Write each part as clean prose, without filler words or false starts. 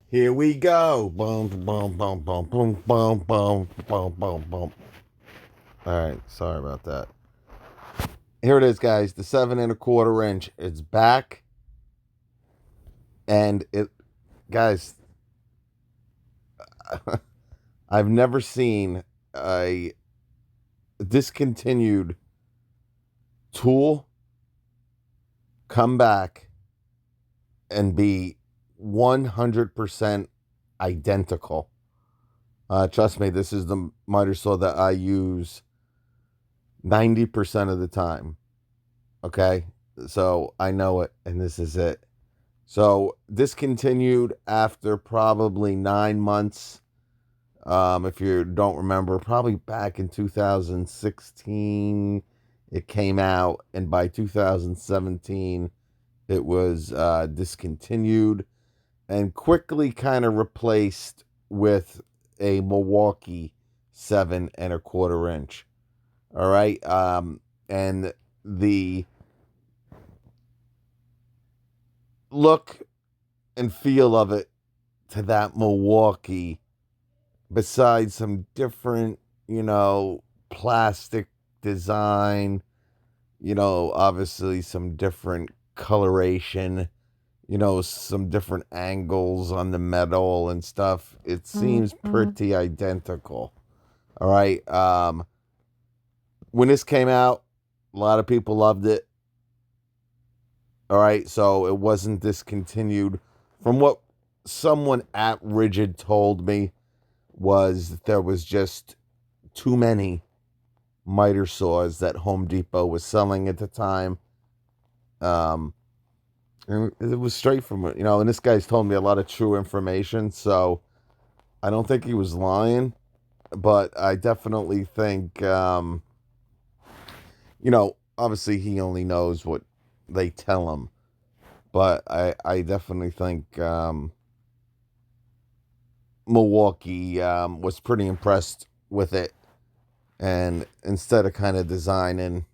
Here we go. Boom, boom, boom, boom, boom, boom, boom, boom, boom, boom. All right, sorry about that. Here it is, guys. The 7 1/4 inch. It's back, and guys. I've never seen a discontinued tool come back and be 100% identical. Trust me, this is the miter saw that I use 90% of the time. Okay, so I know it, and this is it. So discontinued after probably 9 months. If you don't remember, probably back in 2016, it came out, and by 2017, it was discontinued and quickly kind of replaced with a Milwaukee 7 1/4 inch. All right. And the look and feel of it to that Milwaukee, besides some different, plastic design, obviously some different coloration, some different angles on the metal and stuff. It seems pretty identical. All right. When this came out, a lot of people loved it. All right, so it wasn't discontinued. From what someone at Ridgid told me, was that there was just too many miter saws that Home Depot was selling at the time. And it was straight from, and this guy's told me a lot of true information, so I don't think he was lying, but I definitely think, obviously he only knows what they tell him, but I definitely think Milwaukee was pretty impressed with it. And instead of kind of designing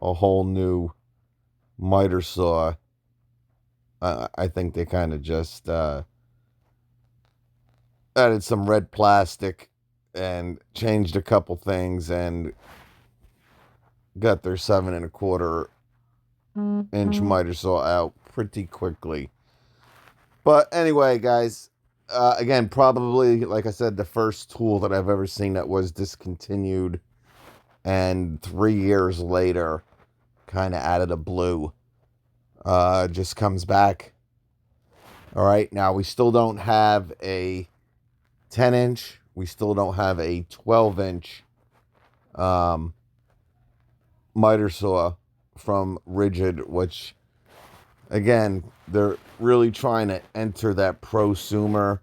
a whole new miter saw, I think they kind of just added some red plastic and changed a couple things and got their 7 1/4 inch miter saw out pretty quickly. But anyway, guys, again, probably, like I said, the first tool that I've ever seen that was discontinued, and 3 years later, kind of out of the blue, just comes back. All right, now we still don't have a 10 inch. We still don't have a 12 inch miter saw from Ridgid, which, again, they're really trying to enter that prosumer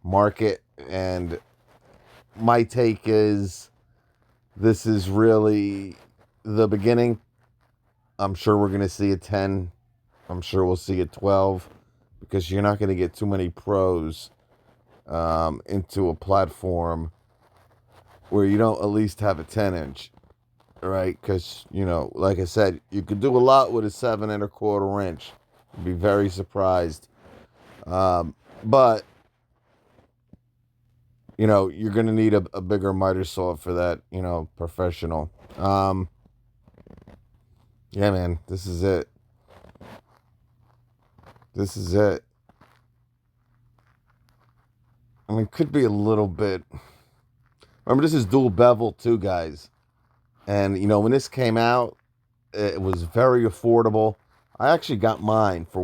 market. And my take is this is really the beginning. I'm sure we're going to see a 10. I'm sure we'll see a 12, because you're not going to get too many pros into a platform where you don't at least have a 10 inch, right? Because, like I said, you could do a lot with a 7 1/4 inch. You'd be very surprised. But, you're going to need a bigger miter saw for that, professional. Yeah, man, this is it. This is it. I mean, it could be a little bit. Remember, this is dual bevel too, guys. And, when this came out, it was very affordable. I actually got mine for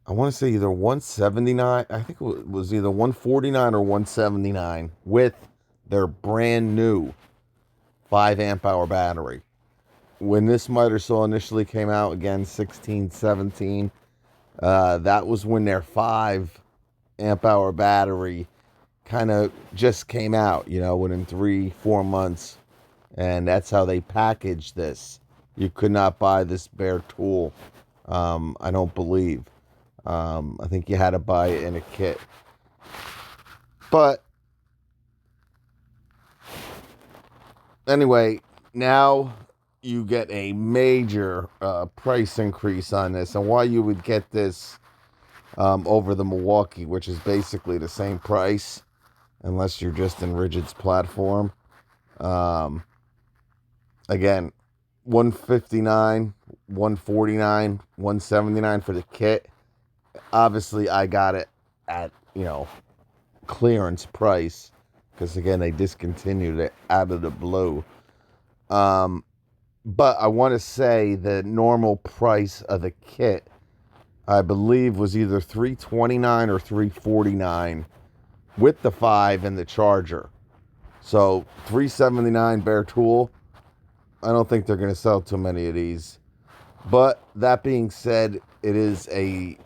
I want to say either 179. I think it was either 149 or 179 with their brand new 5 amp hour battery. When this miter saw initially came out, again, 16, 17, that was when their 5 amp hour battery kind of just came out, within 3-4 months. And that's how they packaged this. You could not buy this bare tool, I don't believe. I think you had to buy it in a kit. But anyway, now you get a major price increase on this. And why you would get this over the Milwaukee, which is basically the same price, unless you're just in Ridgid's platform. Um, Again, 159, 149, 179 for the kit. Obviously, I got it at, clearance price because, again, they discontinued it out of the blue. But I want to say the normal price of the kit, I believe, was either $329 or $349 with the 5 and the charger. So $379 bare tool. I don't think they're going to sell too many of these. But that being said, it is a,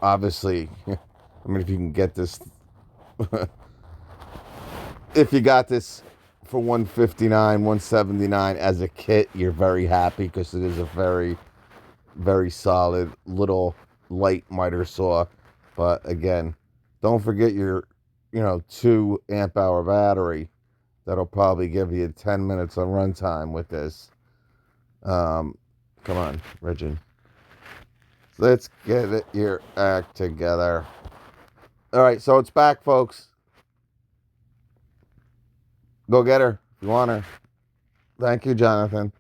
obviously, I mean, if you can get this, if you got this for 159, 179 as a kit, you're very happy because it is a very, very solid little light miter saw. But again, don't forget your, 2 amp hour battery. That'll probably give you 10 minutes on runtime with this. Come on, Ridgid. Let's get your act together. All right, so it's back, folks. Go get her if you want her. Thank you, Jonathan.